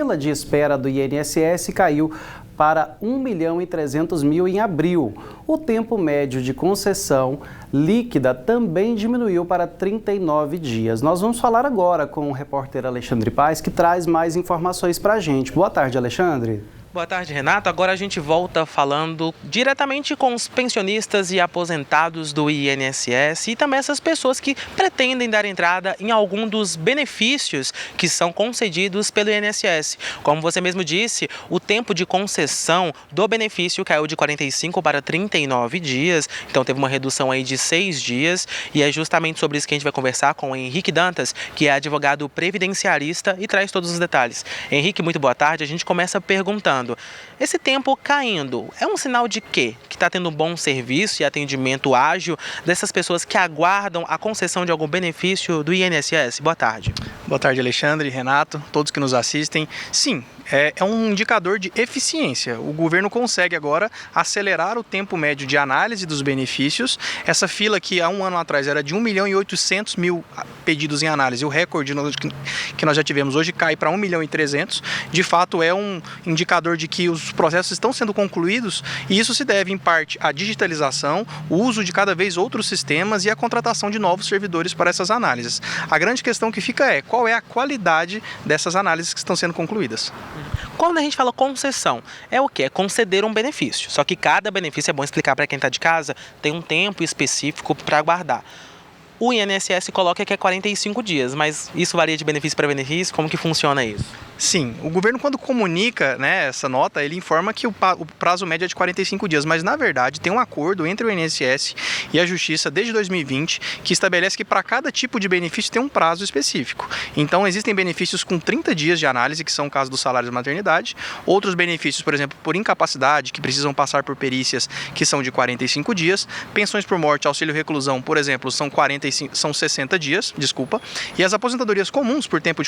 fila de espera do INSS caiu para 1.300.000 em abril. O tempo médio de concessão líquida também diminuiu para 39 dias. Nós vamos falar agora com o repórter Alexandre Paes, que traz mais informações para a gente. Boa tarde, Alexandre. Boa tarde, Renato. Agora a gente volta falando diretamente com os pensionistas e aposentados do INSS e também essas pessoas que pretendem dar entrada em algum dos benefícios que são concedidos pelo INSS. Como você mesmo disse, o tempo de concessão do benefício caiu de 45 para 39 dias, então teve uma redução aí de 6 dias e é justamente sobre isso que a gente vai conversar com o Henrique Dantas, que é advogado previdenciarista e traz todos os detalhes. Henrique, muito boa tarde. A gente começa perguntando: esse tempo caindo é um sinal de quê? Que está tendo um bom serviço e atendimento ágil dessas pessoas que aguardam a concessão de algum benefício do INSS? Boa tarde. Boa tarde, Alexandre, Renato, todos que nos assistem. Sim, é um indicador de eficiência. O governo consegue agora acelerar o tempo médio de análise dos benefícios. Essa fila que há um ano atrás era de 1.800.000 pedidos em análise, o recorde que nós já tivemos hoje cai para 1.300.000. De fato, é um indicador de que os processos estão sendo concluídos e isso se deve, em parte, à digitalização, o uso de cada vez outros sistemas e a contratação de novos servidores para essas análises. A grande questão que fica é: qual é a qualidade dessas análises que estão sendo concluídas? Quando a gente fala concessão, é o quê? É conceder um benefício. Só que cada benefício, é bom explicar para quem está de casa, tem um tempo específico para aguardar. O INSS coloca que é 45 dias, mas isso varia de benefício para benefício? Como que funciona isso? Sim, o governo, quando comunica, né, essa nota, ele informa que o prazo médio é de 45 dias, mas na verdade tem um acordo entre o INSS e a Justiça desde 2020 que estabelece que para cada tipo de benefício tem um prazo específico. Então existem benefícios com 30 dias de análise, que são o caso dos salários de maternidade, outros benefícios, por exemplo, por incapacidade, que precisam passar por perícias, que são de 45 dias, pensões por morte, auxílio reclusão, por exemplo, são 60 dias, e as aposentadorias comuns, por tempo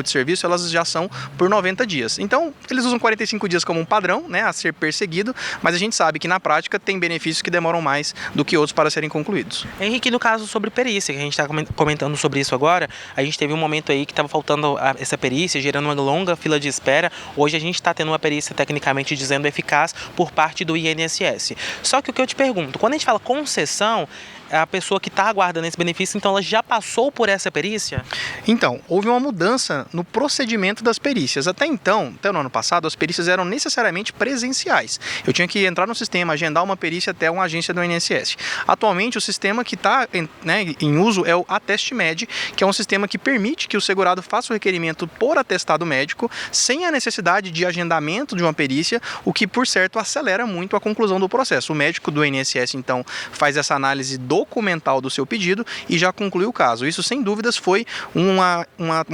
de serviço, elas já são por 90 dias. Então, eles usam 45 dias como um padrão, né, a ser perseguido, mas a gente sabe que na prática tem benefícios que demoram mais do que outros para serem concluídos. Henrique, no caso sobre perícia, que a gente está comentando sobre isso agora, a gente teve um momento aí que estava faltando essa perícia, gerando uma longa fila de espera. Hoje a gente está tendo uma perícia tecnicamente dizendo eficaz por parte do INSS. Só que o que eu te pergunto, quando a gente fala concessão, a pessoa que está aguardando esse benefício, então ela já passou por essa perícia? Então, houve uma mudança no procedimento das perícias. Até então, até no ano passado, as perícias eram necessariamente presenciais. Eu tinha que entrar no sistema, agendar uma perícia até uma agência do INSS. Atualmente, o sistema que está em uso é o AtesteMed, que é um sistema que permite que o segurado faça o requerimento por atestado médico, sem a necessidade de agendamento de uma perícia, o que, por certo, acelera muito a conclusão do processo. O médico do INSS, então, faz essa análise documental do seu pedido e já conclui o caso. Isso, sem dúvidas, foi uma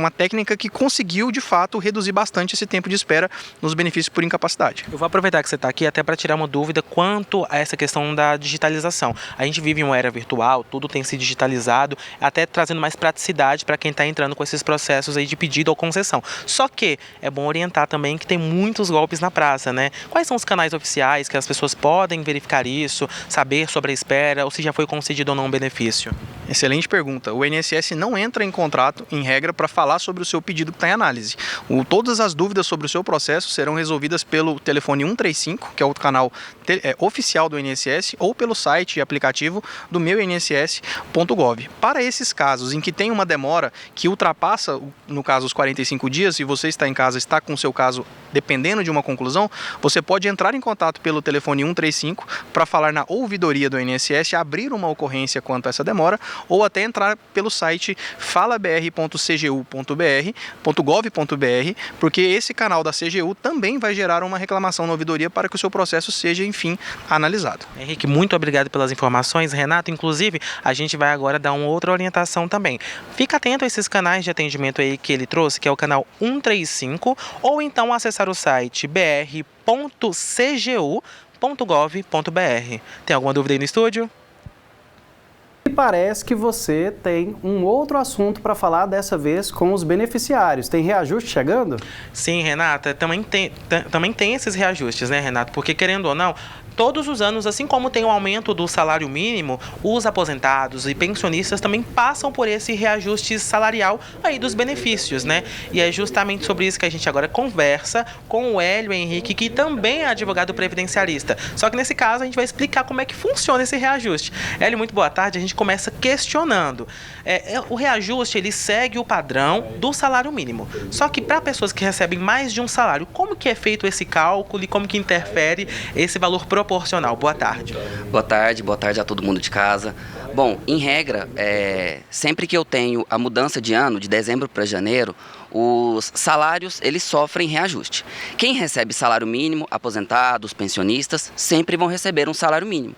técnica que conseguiu, de fato, reduzir bastante esse tempo de espera nos benefícios por incapacidade. Eu vou aproveitar que você está aqui até para tirar uma dúvida quanto a essa questão da digitalização. A gente vive em uma era virtual, tudo tem se digitalizado, até trazendo mais praticidade para quem está entrando com esses processos aí de pedido ou concessão. Só que é bom orientar também que tem muitos golpes na praça, né? Quais são os canais oficiais que as pessoas podem verificar isso, saber sobre a espera ou se já foi concedido ou não um benefício? Excelente pergunta. O INSS não entra em contrato, em regra, para falar sobre o seu pedido que está em análise. Todas as dúvidas sobre o seu processo serão resolvidas pelo telefone 135, que é o canal oficial do INSS, ou pelo site e aplicativo do meuinss.gov. Para esses casos em que tem uma demora que ultrapassa, no caso, os 45 dias, e você está em casa, está com o seu caso dependendo de uma conclusão, você pode entrar em contato pelo telefone 135 para falar na ouvidoria do INSS, abrir uma ocorrência quanto a essa demora, ou até entrar pelo site falabr.cgu.br.gov.br, porque esse canal da CGU também vai gerar uma reclamação na ouvidoria para que o seu processo seja, enfim, analisado. Henrique, muito obrigado pelas informações. Renato, inclusive, a gente vai agora dar uma outra orientação também. Fica atento a esses canais de atendimento aí que ele trouxe, que é o canal 135, ou então acessar o site br.cgu.gov.br. Tem alguma dúvida aí no estúdio? E parece que você tem um outro assunto para falar, dessa vez com os beneficiários. Tem reajuste chegando? Sim, Renata, também tem esses reajustes, né, Renato? Porque, querendo ou não, Todos os anos, assim como tem o aumento do salário mínimo, os aposentados e pensionistas também passam por esse reajuste salarial aí dos benefícios, né? E é justamente sobre isso que a gente agora conversa com o Hélio Henrique, que também é advogado previdenciarista. Só que nesse caso a gente vai explicar como é que funciona esse reajuste. Hélio, muito boa tarde. A gente começa questionando. O reajuste, ele segue o padrão do salário mínimo. Só que para pessoas que recebem mais de um salário, como que é feito esse cálculo e como que interfere esse valor proporcional? Boa tarde. Boa tarde a todo mundo de casa. Bom, em regra, sempre que eu tenho a mudança de ano, de dezembro para janeiro, os salários, eles sofrem reajuste. Quem recebe salário mínimo, aposentados, pensionistas, sempre vão receber um salário mínimo.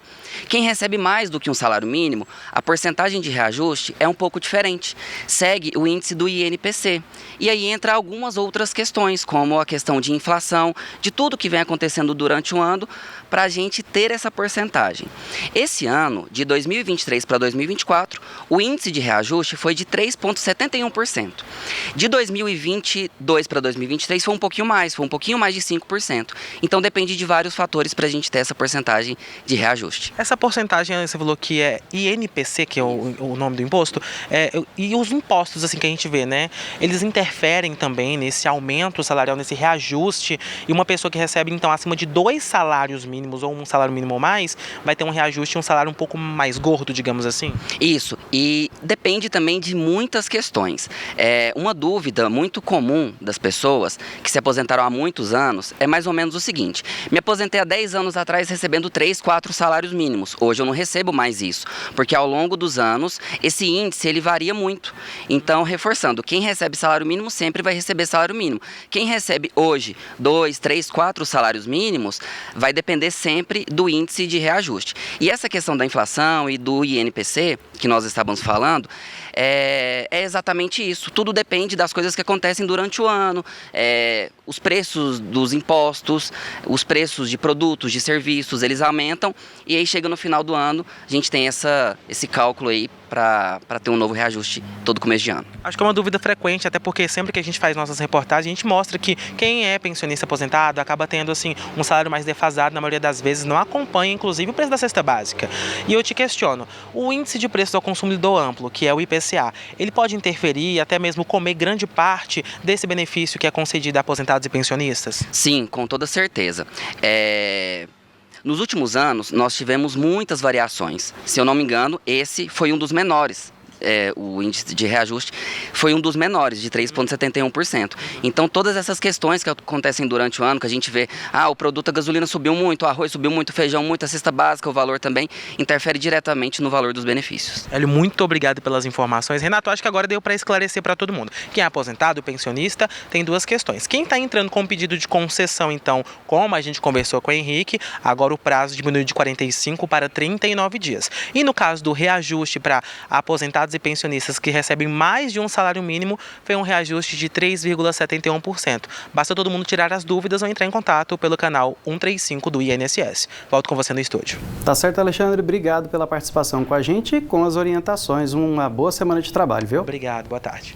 Quem recebe mais do que um salário mínimo, a porcentagem de reajuste é um pouco diferente. Segue o índice do INPC. E aí entra algumas outras questões, como a questão de inflação, de tudo que vem acontecendo durante o ano, para a gente ter essa porcentagem. Esse ano, de 2023 para 2024, o índice de reajuste foi de 3,71%. De 2022 para 2023 foi um pouquinho mais de 5%. Então depende de vários fatores para a gente ter essa porcentagem de reajuste. Essa porcentagem, você falou que é INPC, que é o nome do imposto, e os impostos assim que a gente vê, né? Eles interferem também nesse aumento salarial, nesse reajuste, e uma pessoa que recebe então acima de 2 salários mínimos ou um salário mínimo ou mais, vai ter um reajuste, um salário um pouco mais gordo, digamos assim? Isso, e depende também de muitas questões. Uma dúvida muito comum das pessoas que se aposentaram há muitos anos é mais ou menos o seguinte: me aposentei há 10 anos atrás recebendo 3, 4 salários mínimos. Hoje eu não recebo mais isso, porque ao longo dos anos esse índice ele varia muito. Então, reforçando, quem recebe salário mínimo sempre vai receber salário mínimo. Quem recebe hoje 2, 3, 4 salários mínimos vai depender sempre do índice de reajuste. E essa questão da inflação e do INPC, que nós estávamos falando, é exatamente isso. Tudo depende das coisas que acontecem durante o ano, os preços dos impostos, os preços de produtos, de serviços, eles aumentam e aí chega no final do ano, a gente tem esse cálculo aí para ter um novo reajuste todo começo de ano. Acho que é uma dúvida frequente, até porque sempre que a gente faz nossas reportagens, a gente mostra que quem é pensionista aposentado acaba tendo assim um salário mais defasado, na maioria das vezes não acompanha, inclusive, o preço da cesta básica. E eu te questiono, o índice de preço ao consumidor amplo, que é o IPCA, ele pode interferir e até mesmo comer grande parte desse benefício que é concedido a aposentados e pensionistas? Sim, com toda certeza. Nos últimos anos, nós tivemos muitas variações. Se eu não me engano, esse foi um dos menores. O índice de reajuste foi um dos menores, de 3,71%. Então, todas essas questões que acontecem durante o ano, que a gente vê, o produto, a gasolina subiu muito, o arroz subiu muito, o feijão muito, a cesta básica, o valor também, interfere diretamente no valor dos benefícios. Hélio, muito obrigado pelas informações. Renato, acho que agora deu para esclarecer para todo mundo. Quem é aposentado, pensionista, tem duas questões. Quem está entrando com pedido de concessão, então, como a gente conversou com o Henrique, agora o prazo diminui de 45 para 39 dias. E no caso do reajuste para aposentados e pensionistas que recebem mais de um salário mínimo, foi um reajuste de 3,71%. Basta todo mundo tirar as dúvidas ou entrar em contato pelo canal 135 do INSS. Volto com você no estúdio. Tá certo, Alexandre. Obrigado pela participação com a gente e com as orientações. Uma boa semana de trabalho, viu? Obrigado, boa tarde.